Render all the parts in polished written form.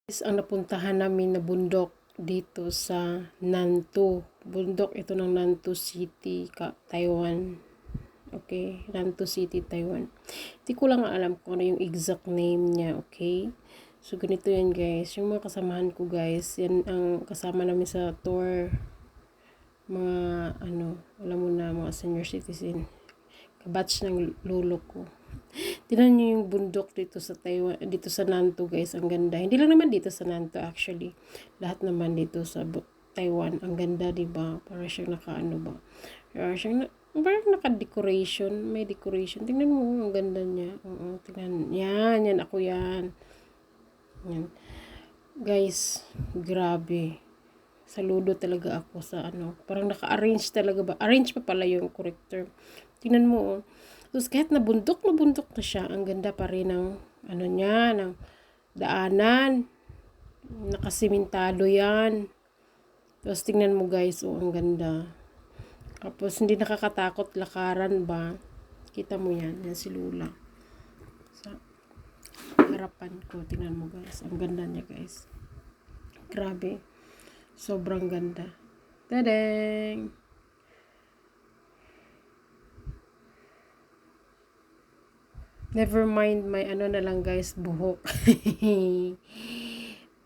Ang napuntahan namin na bundok dito sa Nantou. Bundok ito ng Nantou City, Taiwan. Okay, Nantou City, Taiwan. Hindi ko lang alam kung ano yung exact name niya, okay? So, ganito yan guys. Yung mga kasamahan ko guys, yan ang kasama namin sa tour. Mga, alam mo na, mga senior citizen. Kabatch ng lolo ko. Tingnan niyo yung bundok dito sa Taiwan, dito sa Nantou guys, ang ganda. Hindi lang naman dito sa Nantou actually. Lahat naman dito sa Taiwan, ang ganda, 'di ba? Para siyang nakaano ba? Parang naka-decoration, may decoration. Tingnan mo, ang ganda niya. Oo, tingnan. Yan ako yan. Yan. Guys, grabe. Saludo talaga ako sa parang naka-arrange talaga ba? Arrange pa pala yung correct term. Tingnan mo, oh. Tapos kahit nabundok na siya, ang ganda pa rin ng niya, ng daanan. Nakasimentado yan. Tapos tingnan mo guys, oh, ang ganda. Tapos hindi nakakatakot lakaran ba? Kita mo yan, yan si Lula. Sa harapan ko, tingnan mo guys. Ang ganda niya guys. Grabe. Sobrang ganda. Tadang! Never mind, may na lang guys, buhok.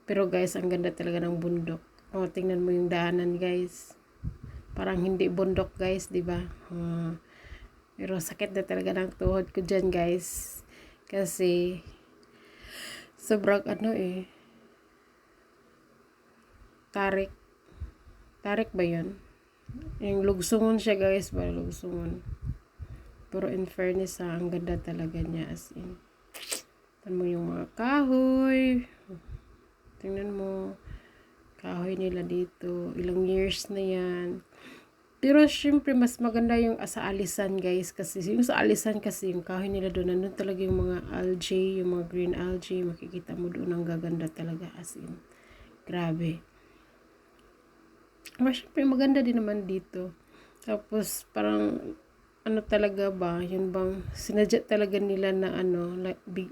Pero guys, ang ganda talaga ng bundok. Oh, tingnan mo yung daanan guys. Parang hindi bundok guys, di ba? Pero sakit na talaga ng tuhod ko dyan guys. Kasi sobrang tarik. Tarik ba yun? Yung lugsungon siya guys, ba lugsungon. Pero in fairness ang ganda talaga niya as in. Tingnan mo yung mga kahoy. Tingnan mo. Kahoy nila dito. Ilang years na yan. Pero syempre mas maganda yung sa alisan guys. Kasi yung sa alisan kasi yung kahoy nila doon. Nandun talaga yung mga algae. Yung mga green algae. Makikita mo doon. Ang gaganda talaga as in. Grabe. Pero syempre maganda din naman dito. Tapos parang talaga ba, yun bang sinadya talaga nila na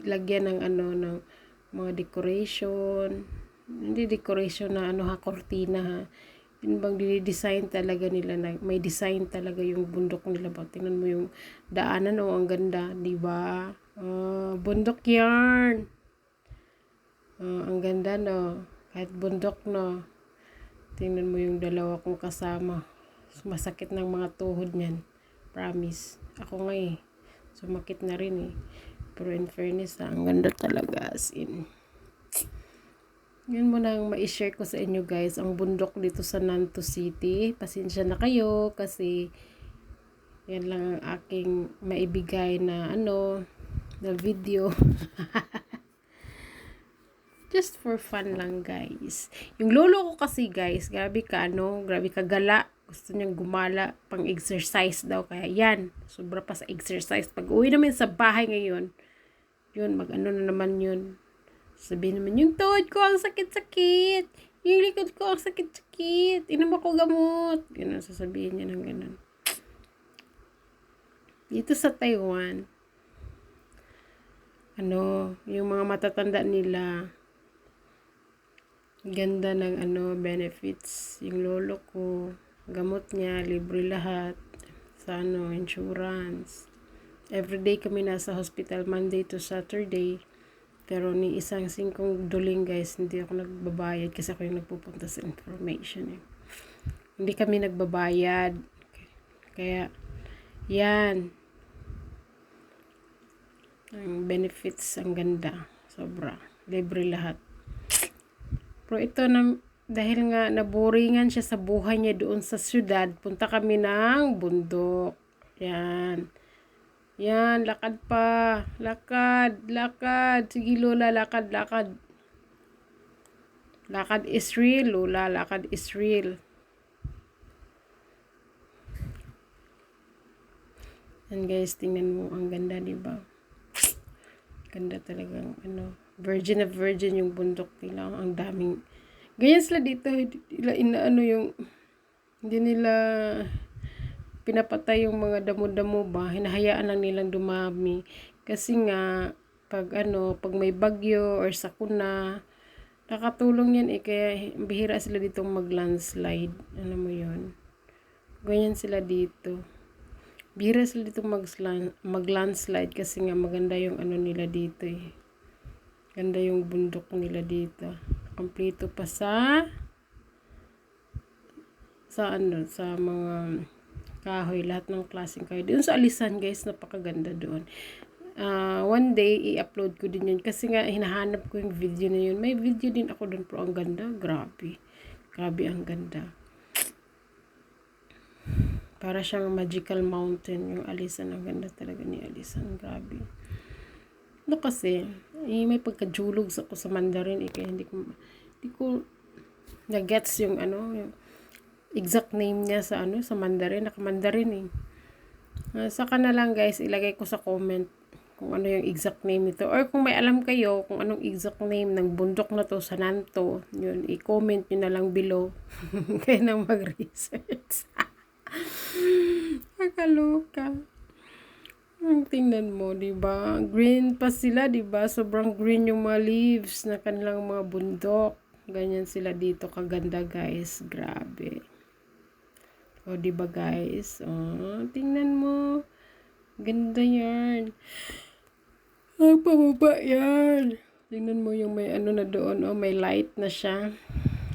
lagyan ng ng mga decoration, hindi decoration na kortina ha, yun bang dinidesign talaga nila na may design talaga yung bundok nila ba. Tingnan mo yung daanan, ang ganda, di ba? Bundok yarn. Ang ganda no, kahit bundok no. Tingnan mo yung dalawa kong kasama, masakit ng mga tuhod niyan. Promise. Ako nga sumakit na rin Pero in fairness ang ganda talaga as in. Yun muna ang ma-share ko sa inyo guys. Ang bundok dito sa Nantou City. Pasensya na kayo kasi yan lang ang aking maibigay na na video. Just for fun lang guys. Yung lolo ko kasi guys, grabe ka gala. Gusto niyang gumala, pang exercise daw. Kaya yan, sobra pa sa exercise. Pag uwi namin sa bahay ngayon, yun, na naman yun. Sabihin naman, yung tuhod ko ang sakit-sakit. Yung likod ko ang sakit-sakit. Inom ako gamot. Ganun, sasabihin niya ng ganun. Dito sa Taiwan, yung mga matatanda nila, ganda ng benefits. Yung lolo ko, gamot niya, libre lahat sa insurance. Everyday kami nasa hospital, Monday to Saturday. Pero ni isang singkong duling guys, hindi ako nagbabayad kasi ako yung nagpupunta sa information Hindi kami nagbabayad. Kaya, yan. Ang benefits, ang ganda. Sobra. Libre lahat. Pero ito dahil nga naboringan siya sa buhay niya doon sa syudad, punta kami ng bundok. Yan. Yan, lakad pa. Lakad, lakad. Sige Lola, lakad, lakad. Lakad is real, Lola. Lakad is real. Yan guys, tingnan mo. Ang ganda, diba? Ganda talagang virgin of virgin yung bundok nila. Ang daming ganyan sila dito, hindi nila pinapatay yung mga damo-damo ba, hinahayaan lang nilang dumami kasi nga pag may bagyo or sakuna, Nakatulong yan eh, kaya bihira sila ditong mag-landslide. Alam mo yon. Ganyan sila dito. Bihira sila ditong mag-landslide kasi nga maganda yung ano nila dito eh. Ganda yung bundok nila dito. Kompleto pa sa ano, sa mga kahoy, lahat ng klaseng kahoy. Doon sa Alisan guys, napakaganda doon. One day, i-upload ko din yun. Kasi nga, hinahanap ko yung video na yun. May video din ako doon, pero ang ganda. Grabe. Grabe, ang ganda. Para siyang magical mountain, yung Alisan. Ang ganda talaga ni Alisan. Grabe. Ano kasi, may pagkajulog ako sa Mandarin. Kaya hindi ko na-gets yung ano, yung exact name niya sa ano, sa Mandarin. Naka-Mandarin eh. Saka na lang guys, ilagay ko sa comment kung ano yung exact name nito. Or kung may alam kayo kung anong exact name ng bundok na to sa Nanto, yun, i-comment nyo na lang below. Kaya nang mag-research. Nakaloka. Tingnan mo, diba? Green pa sila, diba? Sobrang green yung mga leaves na kanilang mga bundok. Ganyan sila dito, kaganda guys. Grabe. O, diba guys? O, tingnan mo. Ganda yan. Ang pababa yan. Tingnan mo yung may ano na doon. Oh, may light na siya.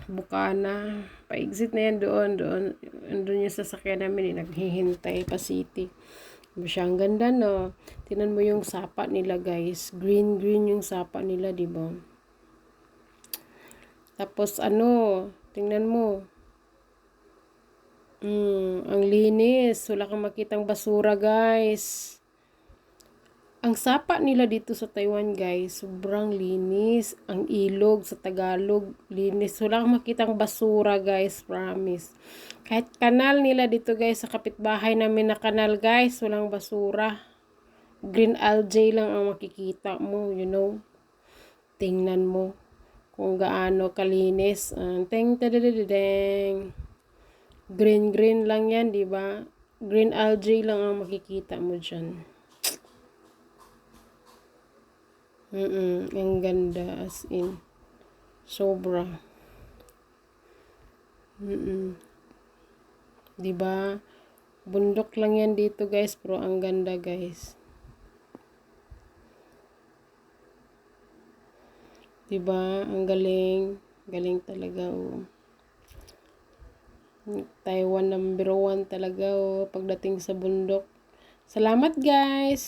Bukana. Pa-exit na yan doon. Doon yung sasakyan namin. Naghihintay pa city. Ang ganda no. Tingnan mo yung sapa nila guys. Green yung sapa nila, diba? Tapos ano. Tingnan mo. Ang linis. Wala kang makitang basura guys. Ang sapa nila dito sa Taiwan guys, sobrang linis. Ang ilog sa Tagalog, linis. Wala kang makitang basura guys, promise. Kahit kanal nila dito guys, sa kapitbahay namin na kanal guys, walang basura. Green algae lang ang makikita mo, you know. Tingnan mo kung gaano kalinis. Green lang yan, di ba? Green algae lang ang makikita mo dyan. Ang ganda as in. Sobra. Diba? Bundok lang yan dito guys, pero ang ganda guys. Diba? Ang galing. Galing talaga oh. Taiwan #1 talaga oh, pagdating sa bundok. Salamat guys!